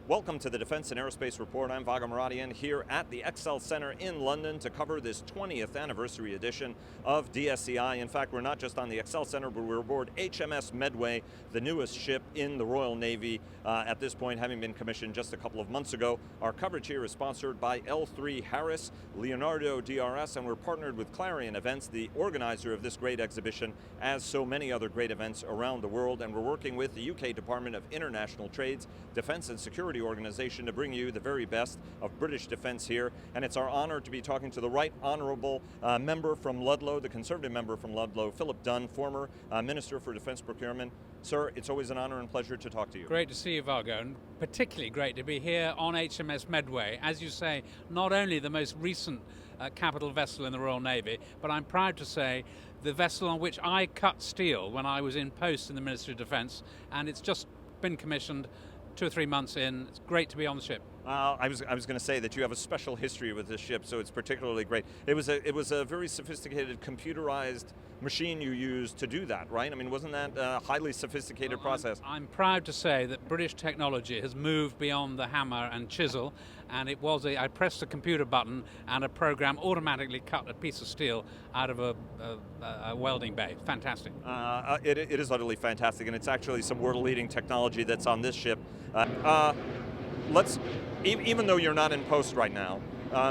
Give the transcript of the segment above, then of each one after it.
Welcome to the Defense and Aerospace Report. I'm Vago Muradian here at the Excel Center in London to cover this 20th anniversary edition of DSEI. In fact, we're not just on the Excel Center, but we're aboard HMS Medway, the newest ship in the Royal Navy at this point, having been commissioned just a couple of months ago. Our coverage here is sponsored by L3 Harris, Leonardo DRS, and we're partnered with Clarion Events, the organizer of this great exhibition, as so many other great events around the world. And we're working with the UK Department of International Trade's Defense and Security organization to bring you the very best of British defense here. And it's our honor to be talking to the Right Honourable member from Ludlow, the Conservative member from Ludlow, Philip Dunne, former Minister for Defence Procurement. Sir, it's always an honor and pleasure to talk to you. Great to see you, Vago, and particularly great to be here on HMS Medway. As you say, not only the most recent capital vessel in the Royal Navy, but I'm proud to say the vessel on which I cut steel when I was in post in the Ministry of Defence, and it's just been commissioned 2 or 3 months in. It's great to be on the ship. I was going to say that you have a special history with this ship, so it's particularly great. It was a very sophisticated computerized machine you used to do that, right? I mean, wasn't that a highly sophisticated process? I'm proud to say that British technology has moved beyond the hammer and chisel, and I pressed a computer button and a program automatically cut a piece of steel out of a welding bay. Fantastic. It is utterly fantastic, and it's actually some world-leading technology that's on this ship. Even though you're not in post right now,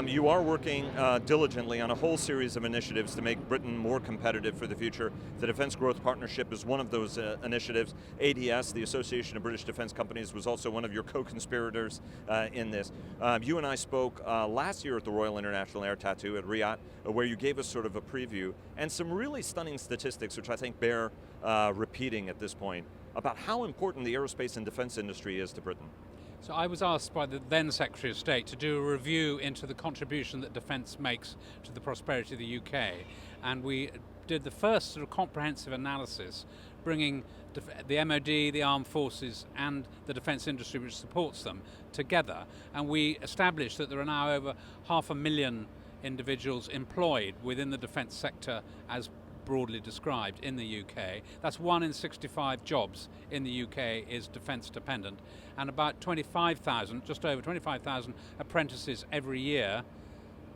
you are working diligently on a whole series of initiatives to make Britain more competitive for the future. The Defence Growth Partnership is one of those initiatives. ADS, the Association of British Defence Companies, was also one of your co-conspirators in this. You and I spoke last year at the Royal International Air Tattoo at Riyadh, where you gave us sort of a preview and some really stunning statistics, which I think bear repeating at this point, about how important the aerospace and defence industry is to Britain. So I was asked by the then Secretary of State to do a review into the contribution that defence makes to the prosperity of the UK, and we did the first sort of comprehensive analysis, bringing the MOD, the Armed Forces and the defence industry which supports them together, and we established that there are now over 500,000 individuals employed within the defence sector as broadly described in the UK. That's 1 in 65 jobs in the UK is defence dependent, and about 25,000, just over 25,000 apprentices every year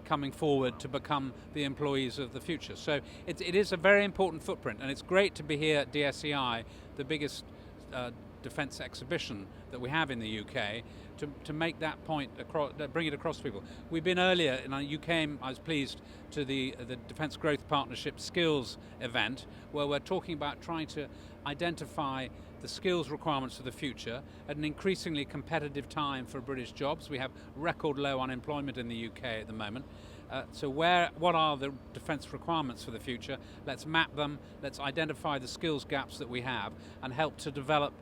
coming forward to become the employees of the future. So it is a very important footprint, and it's great to be here at DSEI, the biggest defence exhibition that we have in the UK, to make that point across, bring it across to people. We've been earlier, and you came, I was pleased, to the Defence Growth Partnership Skills event, where we're talking about trying to identify the skills requirements for the future at an increasingly competitive time for British jobs. We have record low unemployment in the UK at the moment. So what are the defence requirements for the future? Let's map them, let's identify the skills gaps that we have and help to develop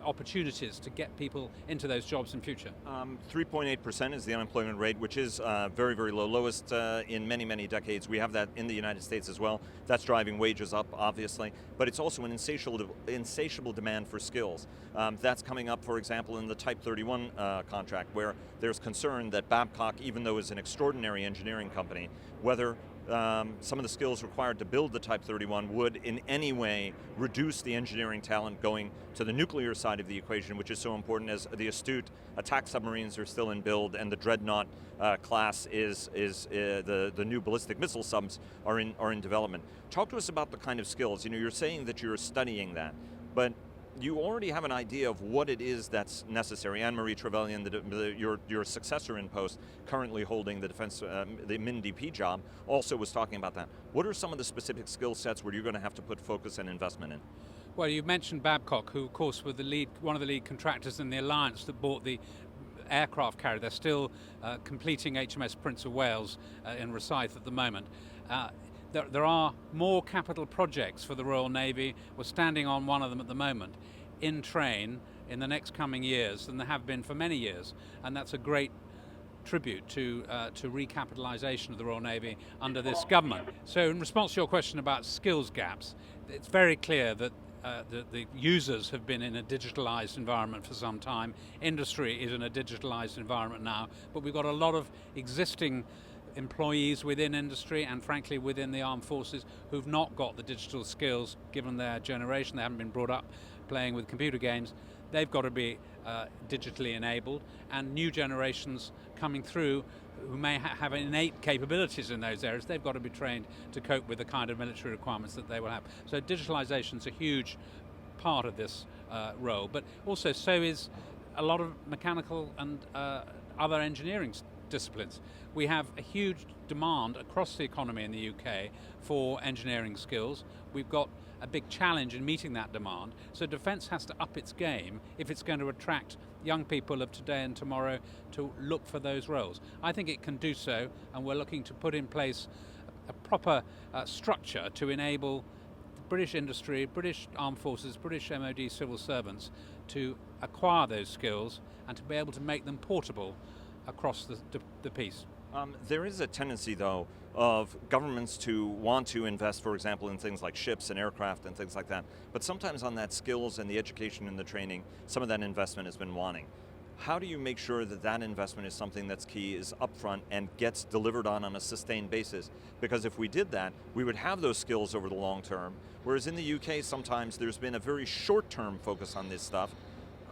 opportunities to get people into those jobs in future. 3.8% is the unemployment rate, which is very, very low, lowest in many, many decades. We have that in the United States as well. That's driving wages up, obviously, but it's also an insatiable demand for skills. That's coming up, for example, in the Type 31 contract, where there's concern that Babcock, even though it's an extraordinary engineering company, whether some of the skills required to build the Type 31 would in any way reduce the engineering talent going to the nuclear side of the equation, which is so important, as the astute attack submarines are still in build, and the Dreadnought class is the new ballistic missile subs are in development. Talk to us about the kind of skills. You know, you're saying that you're studying that, but you already have an idea of what it is that's necessary. Anne-Marie Trevelyan, your successor in post, currently holding the defense, the MIN-DP job, also was talking about that. What are some of the specific skill sets where you're going to have to put focus and investment in? Well, you mentioned Babcock, who of course were one of the lead contractors in the alliance that bought the aircraft carrier. They're still completing HMS Prince of Wales in Rosyth at the moment. There are more capital projects for the Royal Navy. We're standing on one of them at the moment, in train in the next coming years than there have been for many years, and that's a great tribute to recapitalisation of the Royal Navy under this government. So in response to your question about skills gaps, it's very clear that the users have been in a digitalised environment for some time. Industry is in a digitalised environment now, but we've got a lot of existing employees within industry and frankly within the armed forces who've not got the digital skills given their generation. They haven't been brought up playing with computer games. They've got to be digitally enabled, and new generations coming through who may have innate capabilities in those areas. They've got to be trained to cope with the kind of military requirements that they will have. So digitalization is a huge part of this role, but also so is a lot of mechanical and other engineering disciplines. We have a huge demand across the economy in the UK for engineering skills. We've got a big challenge in meeting that demand, so defence has to up its game if it's going to attract young people of today and tomorrow to look for those roles. I think it can do so, and we're looking to put in place a proper structure to enable the British industry, British Armed Forces, British MOD civil servants to acquire those skills and to be able to make them portable across the piece. There is a tendency, though, of governments to want to invest, for example, in things like ships and aircraft and things like that. But sometimes on that skills and the education and the training, some of that investment has been wanting. How do you make sure that that investment is something that's key, is upfront, and gets delivered on a sustained basis? Because if we did that, we would have those skills over the long term. Whereas in the UK, sometimes there's been a very short-term focus on this stuff.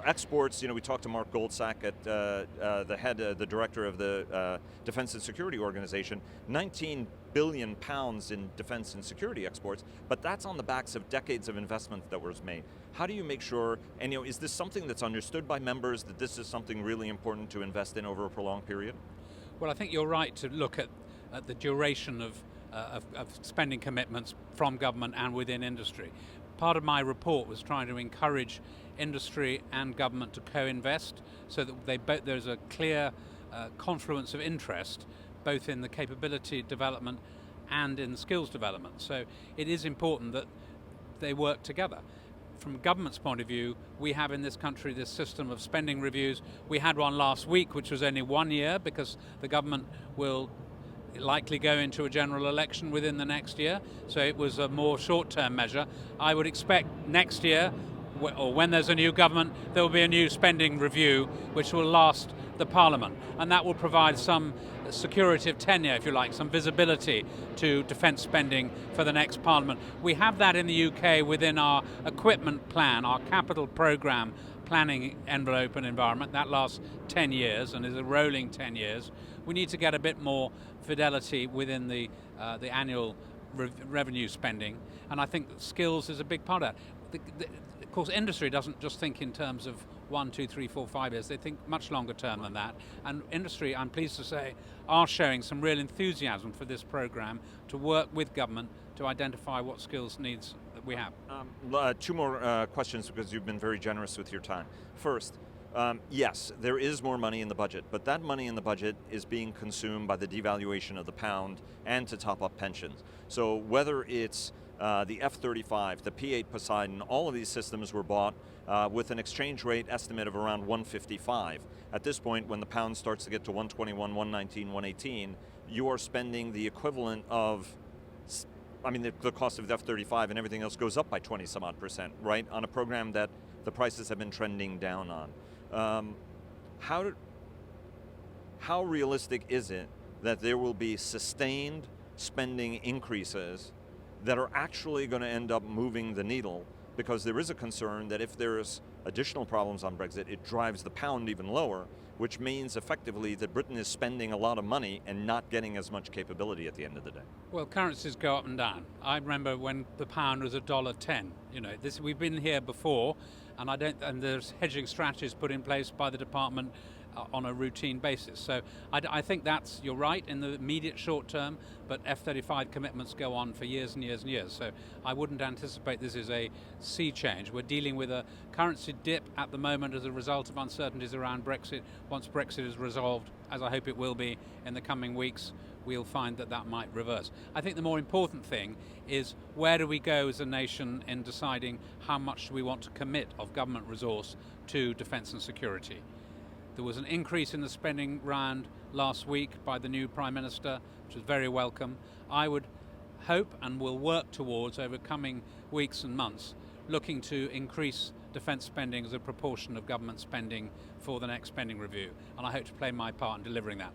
Exports, we talked to Mark Goldsack at the director of the Defence and Security Organization, 19 billion pounds in defence and security exports, but that's on the backs of decades of investment that was made. How do you make sure, and is this something that's understood by members, that this is something really important to invest in over a prolonged period? Well, I think you're right to look at the duration of spending commitments from government and within industry. Part of my report was trying to encourage industry and government to co-invest so that there's a clear confluence of interest both in the capability development and in skills development. So it is important that they work together. From government's point of view, we have in this country this system of spending reviews. We had one last week, which was only 1 year, because the government will likely go into a general election within the next year, so it was a more short-term measure. I would expect next year, or when there's a new government, there will be a new spending review which will last the Parliament, and that will provide some security of tenure, if you like, some visibility to defence spending for the next Parliament. We have that in the UK within our equipment plan, our capital programme planning envelope and environment. That lasts 10 years and is a rolling 10 years. We need to get a bit more fidelity within the annual revenue spending, and I think skills is a big part of that. Of course, industry doesn't just think in terms of 1, 2, 3, 4, 5 years. They think much longer term than that. And industry, I'm pleased to say, are showing some real enthusiasm for this program to work with government to identify what skills needs that we have. Two more questions, because you've been very generous with your time. First, yes, there is more money in the budget, but that money in the budget is being consumed by the devaluation of the pound and to top up pensions. So whether it's the F-35, the P-8 Poseidon, all of these systems were bought with an exchange rate estimate of around 155. At this point, when the pound starts to get to 121, 119, 118, you are spending the equivalent of, the cost of the F-35 and everything else goes up by 20 some odd percent, right? On a program that the prices have been trending down on. How realistic is it that there will be sustained spending increases that are actually going to end up moving the needle? Because there is a concern that if there's additional problems on Brexit, it drives the pound even lower, which means effectively that Britain is spending a lot of money and not getting as much capability at the end of the day. Well, currencies go up and down. I remember when the pound was $1.10. We've been here before, and there's hedging strategies put in place by the department on a routine basis. So I think you're right in the immediate short term, but F-35 commitments go on for years and years and years. So I wouldn't anticipate this is a sea change. We're dealing with a currency dip at the moment as a result of uncertainties around Brexit. Once Brexit is resolved, as I hope it will be in the coming weeks, we'll find that might reverse. I think the more important thing is, where do we go as a nation in deciding how much we want to commit of government resource to defence and security? There was an increase in the spending round last week by the new Prime Minister, which was very welcome. I would hope and will work towards, over coming weeks and months, looking to increase defence spending as a proportion of government spending for the next spending review. And I hope to play my part in delivering that.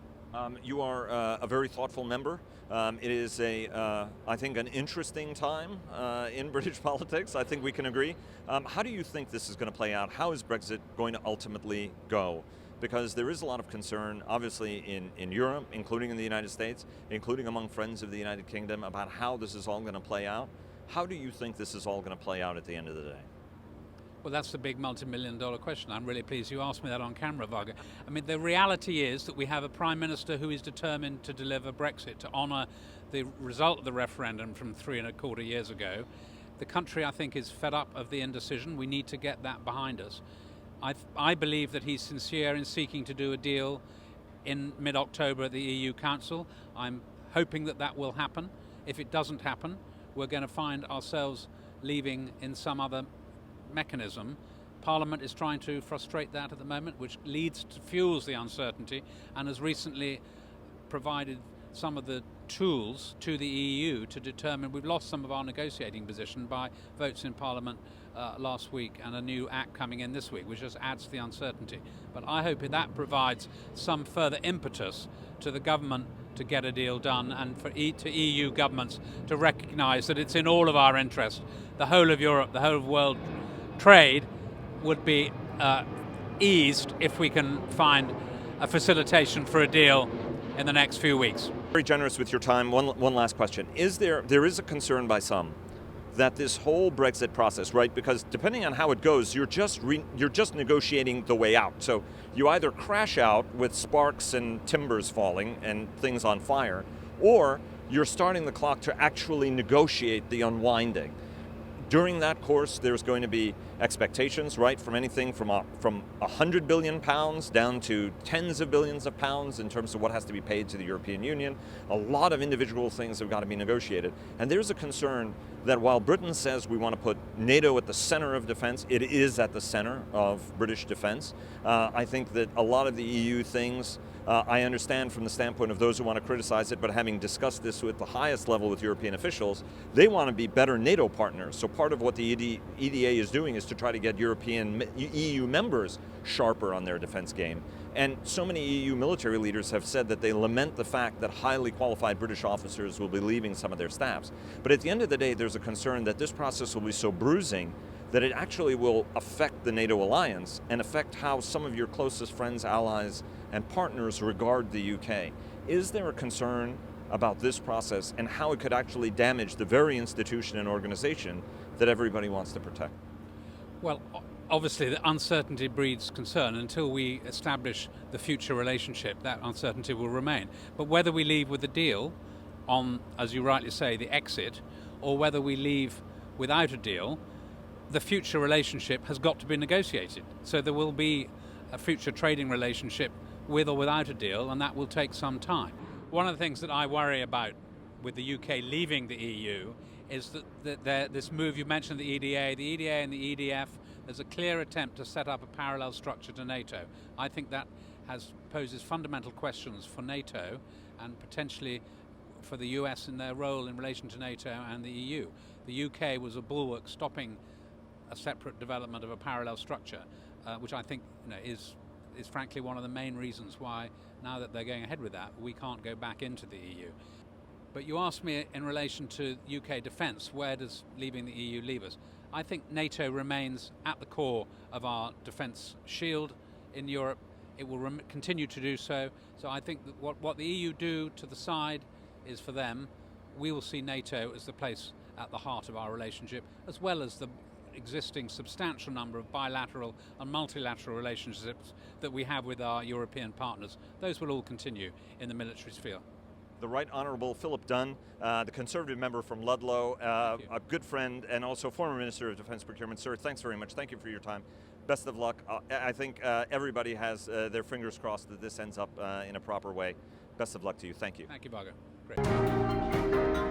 You are a very thoughtful member. It is I think, an interesting time in British politics. I think we can agree. How do you think this is going to play out? How is Brexit going to ultimately go? Because there is a lot of concern, obviously, in Europe, including in the United States, including among friends of the United Kingdom, about how this is all going to play out. How do you think this is all going to play out at the end of the day? Well, that's the big multi-million-dollar question. I'm really pleased you asked me that on camera, Varga. I mean, the reality is that we have a Prime Minister who is determined to deliver Brexit, to honour the result of the referendum from 3.25 years ago. The country, I think, is fed up of the indecision. We need to get that behind us. I believe that he's sincere in seeking to do a deal in mid-October at the EU Council. I'm hoping that that will happen. If it doesn't happen, we're going to find ourselves leaving in some other mechanism. Parliament is trying to frustrate that at the moment, which fuels the uncertainty, and has recently provided some of the tools to the EU to determine. We've lost some of our negotiating position by votes in Parliament last week, and a new act coming in this week, which just adds to the uncertainty. But I hope that provides some further impetus to the government to get a deal done, and to EU governments to recognise that it's in all of our interest. The whole of Europe, the whole of the world trade would be eased if we can find a facilitation for a deal in the next few weeks. Very generous with your time. One last question. There is a concern by some that this whole Brexit process, right? Because depending on how it goes, you're just negotiating the way out. So you either crash out with sparks and timbers falling and things on fire, or you're starting the clock to actually negotiate the unwinding. During that course, there's going to be expectations, right, from anything from £100 billion down to tens of billions of pounds in terms of what has to be paid to the European Union. A lot of individual things have got to be negotiated. And there's a concern that while Britain says we want to put NATO at the center of defense, it is at the center of British defense. I think that a lot of the EU things, I understand from the standpoint of those who want to criticize it, but having discussed this with the highest level with European officials, they want to be better NATO partners. So part of what the EDA is doing is to try to get EU members sharper on their defense game. And so many EU military leaders have said that they lament the fact that highly qualified British officers will be leaving some of their staffs. But at the end of the day, there's a concern that this process will be so bruising that it actually will affect the NATO alliance and affect how some of your closest friends, allies, and partners regard the UK. Is there a concern about this process and how it could actually damage the very institution and organization that everybody wants to protect? Well, obviously the uncertainty breeds concern. Until we establish the future relationship, that uncertainty will remain. But whether we leave with a deal on, as you rightly say, the exit, or whether we leave without a deal, the future relationship has got to be negotiated. So there will be a future trading relationship with or without a deal, and that will take some time. One of the things that I worry about with the UK leaving the EU is that this move, you mentioned the EDA and the EDF, there's a clear attempt to set up a parallel structure to NATO. I think that poses fundamental questions for NATO and potentially for the US in their role in relation to NATO and the EU. The UK was a bulwark stopping a separate development of a parallel structure, which I think is frankly one of the main reasons why, now that they're going ahead with that, we can't go back into the EU. But you asked me in relation to UK defence, where does leaving the EU leave us? I think NATO remains at the core of our defence shield in Europe. It will continue to do so. So I think that what the EU do to the side is for them. We will see NATO as the place at the heart of our relationship, as well as the existing substantial number of bilateral and multilateral relationships that we have with our European partners. Those will all continue in the military sphere. The Right Honourable Philip Dunne, the Conservative member from Ludlow, a good friend and also former Minister of Defence Procurement. Sir, thanks very much. Thank you for your time. Best of luck. I think everybody has their fingers crossed that this ends up in a proper way. Best of luck to you. Thank you. Thank you, Varga. Great.